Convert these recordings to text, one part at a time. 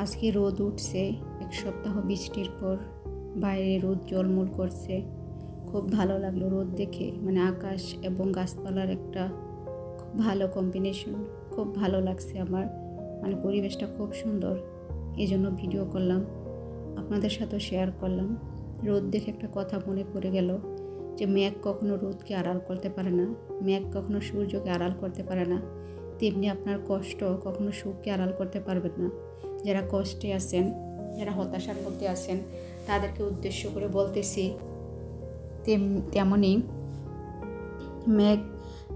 আজকে রোদ উঠছে, এক সপ্তাহ বৃষ্টির পর বাইরে রোদ ঝলমল করছে। খুব ভালো লাগলো রোদ দেখে, মানে আকাশ এবং গাছপালার একটা খুব ভালো কম্বিনেশন। খুব ভালো লাগছে আমার, মানে পরিবেশটা খুব সুন্দর। এই জন্য ভিডিও করলাম, আপনাদের সাথেও শেয়ার করলাম। রোদ দেখে একটা কথা মনে পড়ে গেল যে মেঘ কখনো রোদকে আড়াল করতে পারে না, মেঘ কখনো সূর্যকে আড়াল করতে পারে না। তেমনি আপনার কষ্ট কখনো সুখকে আড়াল করতে পারবেন না। যারা কষ্টে আছেন, যারা হতাশার মধ্যে আছেন, তাদেরকে উদ্দেশ্য করে বলতেছি, তেমনই মেঘ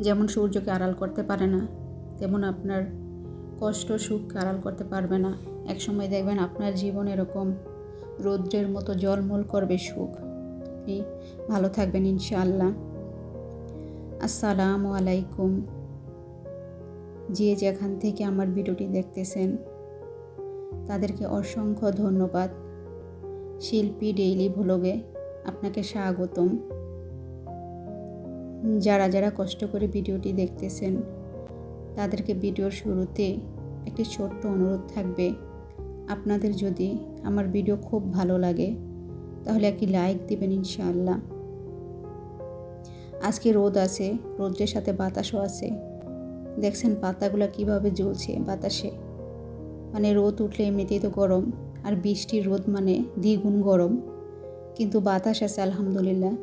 যেমন সূর্যকে আড়াল করতে পারে না, তেমন আপনার কষ্ট সুখকে আড়াল করতে পারবে না। এক সময় দেখবেন আপনার জীবন এরকম রৌদ্রের মতো ঝলমল করবে সুখ। আপনি ভালো থাকবেন ইনশাআল্লাহ। আসসালামু আলাইকুম। যে যেখান থেকে আমার ভিডিওটি দেখতেছেন তাদেরকে অসংখ্য ধন্যবাদ। শিল্পী ডেইলি ভ্লগে আপনাকে স্বাগতম। যারা যারা কষ্ট করে ভিডিওটি দেখতেছেন তাদেরকে ভিডিওর শুরুতে একটি ছোট্ট অনুরোধ থাকবে, আপনাদের যদি আমার ভিডিও খুব ভালো লাগে তাহলে একটি লাইক দিবেন ইনশাআল্লাহ। আজকে রোদ আছে, রোদের সাথে বাতাসও আছে। দেখছেন পাতাগুলো কিভাবে জ্বলছে বাতাসে। মানে রোদ উঠলে এমনিতেই তো গরম, আর বৃষ্টির রোদ মানে দ্বিগুণ গরম। কিন্তু বাতাস আছে আলহামদুলিল্লাহ,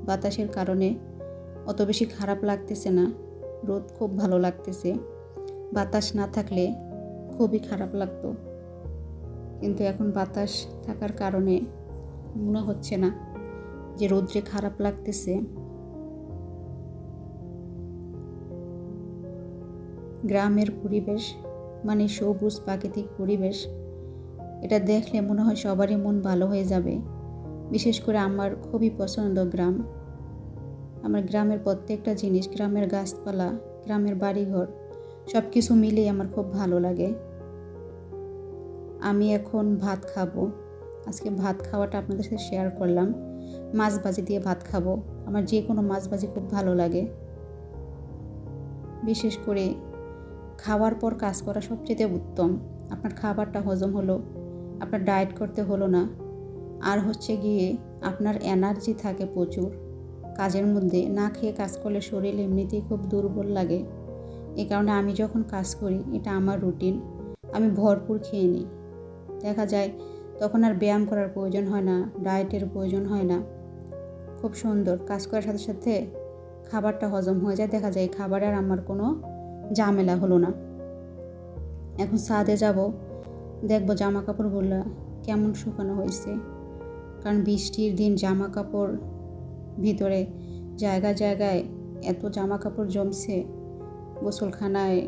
বাতাসের কারণে অত বেশি খারাপ লাগতেছে না, রোদ খুব ভালো লাগতেছে। বাতাস না থাকলে খুবই খারাপ লাগতো, কিন্তু এখন বাতাস থাকার কারণে মনে হচ্ছে না যে রোদ্রে খারাপ লাগতেছে। গ্রামের পরিবেশ মানে সবুজ প্রাকৃতিক পরিবেশ, এটা দেখলে মনে হয় সবারই মন ভালো হয়ে যাবে। বিশেষ করে আমার খুবই পছন্দ গ্রাম। আমার গ্রামের প্রত্যেকটা জিনিস, গ্রামের গাছপালা, গ্রামের বাড়িঘর, সব কিছু মিলিয়ে আমার খুব ভালো লাগে। আমি এখন ভাত খাবো। আজকে ভাত খাওয়াটা আপনাদের সাথে শেয়ার করলাম। মাছ ভাজি দিয়ে ভাত খাবো। আমার যে কোনো মাছ ভাজি খুব ভালো লাগে। বিশেষ করে খাওয়ার পর কাজ করা সবচেয়ে উত্তম। আপনার খাবারটা হজম হলো, আপনার ডায়েট করতে হলো না, আর হচ্ছে গিয়ে আপনার এনার্জি থাকে প্রচুর কাজের মধ্যে। না খেয়ে কাজ করলে শরীর এমনিতেই খুব দুর্বল লাগে। এই কারণে আমি যখন কাজ করি, এটা আমার রুটিন, আমি ভরপুর খেয়ে নিই। দেখা যায় তখন আর ব্যায়াম করার প্রয়োজন হয় না, ডায়েটের প্রয়োজন হয় না। খুব সুন্দর কাজ করার সাথে সাথে খাবারটা হজম হয়ে যায়। দেখা যায় খাবারের আমার কোনো ঝামেলা হলো না। এখন ছাদে যাব, দেখবো জামা কাপড়গুলো কেমন শুকানো হয়েছে। কারণ বৃষ্টির দিন জামা কাপড় ভিতরে জায়গায় জায়গায় এত জামা কাপড় জমছে, গোসলখানায়,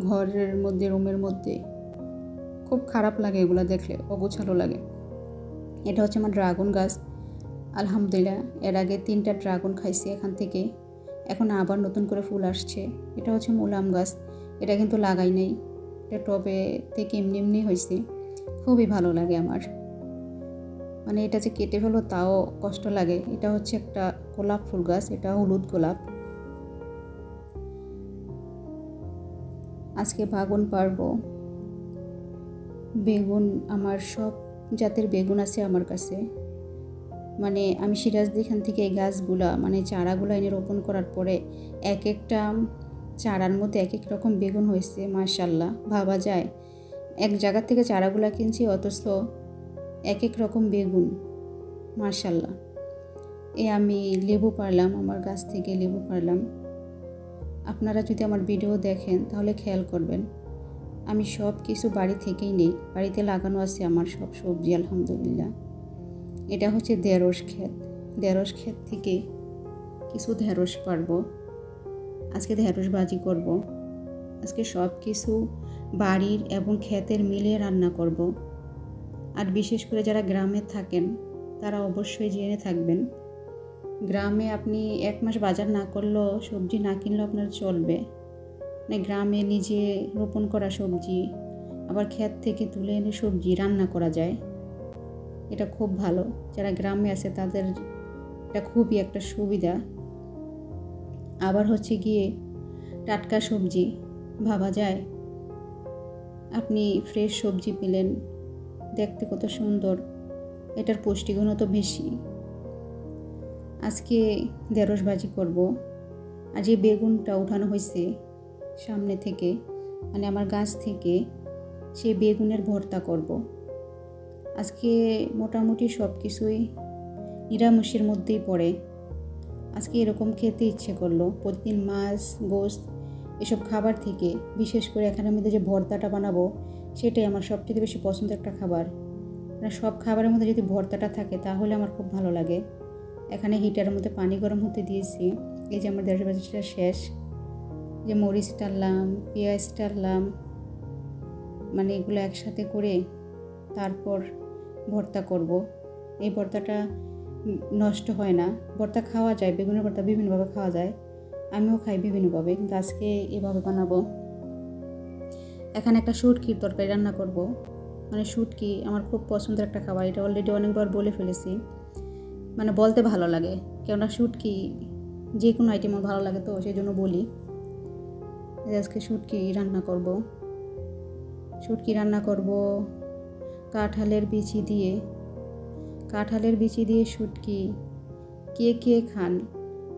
ঘরের মধ্যে, রুমের মধ্যে খুব খারাপ লাগে এগুলো দেখলে, অগোছালো লাগে। এটা হচ্ছে আমার ড্রাগন গাছ। আলহামদুলিল্লাহ এর আগে 3টা ড্রাগন খাইছি এখান থেকে, এখন আবার নতুন করে ফুল আসছে। এটা হচ্ছে মুলাম গাছ, এটা কিন্তু লাগাই নাই, এটা টবে থেকে এমনি এমনি হয়েছে। খুবই ভালো লাগে আমার, মানে এটা যে কেটে ফেলো তাও কষ্ট লাগে। এটা হচ্ছে একটা গোলাপ ফুল গাছ, এটা হলুদ গোলাপ। আজকে বাগুন পারবো। বেগুন, আমার সব জাতের বেগুন আছে আমার কাছে। মানে আমি সিরাজদিখান থেকে এই গাছগুলা, মানে চারাগুলো এনে রোপণ করার পরে এক একটা চারার মধ্যে এক এক রকম বেগুন হয়েছে। মাশাআল্লাহ, ভাবা যায় এক জায়গা থেকে চারাগুলা কিনছি অথচ এক এক রকম বেগুন। মাশাআল্লাহ। আমি লেবু পারলাম, আমার গাছ থেকে লেবু পারলাম। আপনারা যদি আমার ভিডিও দেখেন তাহলে খেয়াল করবেন, আমি সব কিছু বাড়ি থেকেই নেই, বাড়িতে লাগানো আছে আমার সব সবজি আলহামদুলিল্লাহ। এটা হচ্ছে ঢেঁড়স ক্ষেত, ঢেঁড়স ক্ষেত থেকে কিছু ঢেঁড়স পারবো। আজকে ঢেঁড়স ভাজি করব। আজকে সব কিছু বাড়ির এবং ক্ষেতের মিলিয়ে রান্না করব। আর বিশেষ করে যারা গ্রামে থাকেন তারা অবশ্যই জেনে থাকবেন, গ্রামে আপনি 1 মাস বাজার না করলেও, সবজি না কিনলেও আপনার চলবে। মানে গ্রামে নিজে রোপণ করা সবজি, আবার ক্ষেত থেকে তুলে এনে সবজি রান্না করা যায়। এটা খুব ভালো, যারা গ্রামে আছে তাদের এটা খুবই একটা সুবিধা। আবার হচ্ছে গিয়ে টাটকা সবজি, ভাবা যায় আপনি ফ্রেশ সবজি পেলেন, দেখতে কত সুন্দর, এটার পুষ্টিগুণও তো বেশি। আজকে ঢেঁড়স ভাজি করব। আর যে বেগুনটা উঠানো হয়েছে সামনে থেকে, মানে আমার গাছ থেকে, সেই বেগুনের ভর্তা করব। আজকে মোটামুটি সব কিছুই নিরামিষের মধ্যেই পড়ে। আজকে এরকম খেতে ইচ্ছে করলো। প্রতিদিন মাছ, গোশত এসব খাবার থেকে বিশেষ করে এখানের মধ্যে যে ভর্তাটা বানাবো, সেটাই আমার সবচেয়ে বেশি পছন্দের একটা খাবার। মানে সব খাবারের মধ্যে যদি ভর্তাটা থাকে তাহলে আমার খুব ভালো লাগে। এখানে হিটারের মধ্যে পানি গরম হতে দিয়েছি। এই যে আমার ঢেঁড়স ভাজিটা শেষ। যে মরিচ টানলাম, পেঁয়াজ টানলাম, মানে এগুলো একসাথে করে তারপর ভর্তা করব। এই ভর্তাটা নষ্ট হয় না। ভর্তা খাওয়া যায়, বেগুনের ভর্তা বিভিন্নভাবে খাওয়া যায়, আমিও খাই বিভিন্নভাবে, কিন্তু আজকে এভাবে বানাবো। এখানে একটা শুটকির তরকারি রান্না করব। মানে শুটকি আমার খুব পছন্দের একটা খাবার, এটা অলরেডি অনেকবার বলে ফেলেছি। মানে বলতে ভালো লাগে, কেননা শুটকি যে কোনো আইটেম আমার ভালো লাগে, তো সেই জন্য বলি। আজকে শুটকি রান্না করব। কাঁঠালের বিচি দিয়ে শুটকি কে কে খান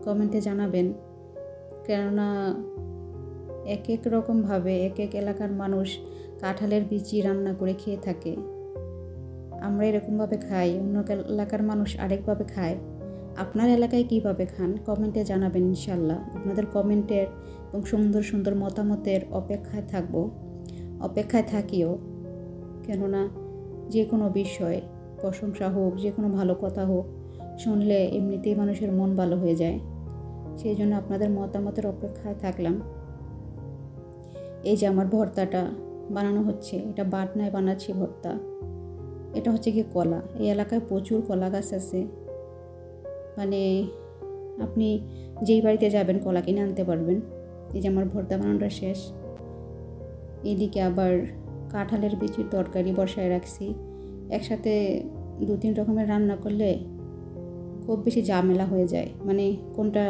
কমেন্টে জানাবেন। কেননা এক এক রকমভাবে এক এক এলাকার মানুষ কাঁঠালের বিচি রান্না করে খেয়ে থাকে। আমরা এরকমভাবে খাই, অন্য এলাকার মানুষ আরেকভাবে খায়। আপনার এলাকায় কীভাবে খান কমেন্টে জানাবেন ইনশাল্লাহ। আপনাদের কমেন্টের এবং সুন্দর সুন্দর মতামতের অপেক্ষায় থাকিও। কেননা যে কোনো বিষয়, প্রশংসা হোক, যে কোনো ভালো কথা হোক, শুনলে এমনিতেই মানুষের মন ভালো হয়ে যায়। সেই জন্য আপনাদের মতামতের অপেক্ষায় থাকলাম। এই যে আমার ভর্তাটা বানানো হচ্ছে, এটা বাটনায় বানাচ্ছি ভর্তা। এটা হচ্ছে কি কলা। এই এলাকায় প্রচুর কলা গাছ আছে। মানে আপনি যেই বাড়িতে যাবেন কলা কিনে আনতে পারবেন। এই যে আমার ভর্তা বানানোটা শেষ। এদিকে আবার কাঁঠালের বিচির তরকারি বসায় রাখছি। একসাথে 2-3 রকমের রান্না করলে খুব বেশি ঝামেলা হয়ে যায়। মানে কোনটা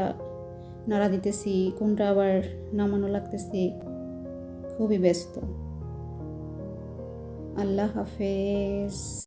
নাড়া দিতেছি, কোনটা আবার নামানো লাগতেছি, খুবই ব্যস্ত। আল্লাহ হাফেজ।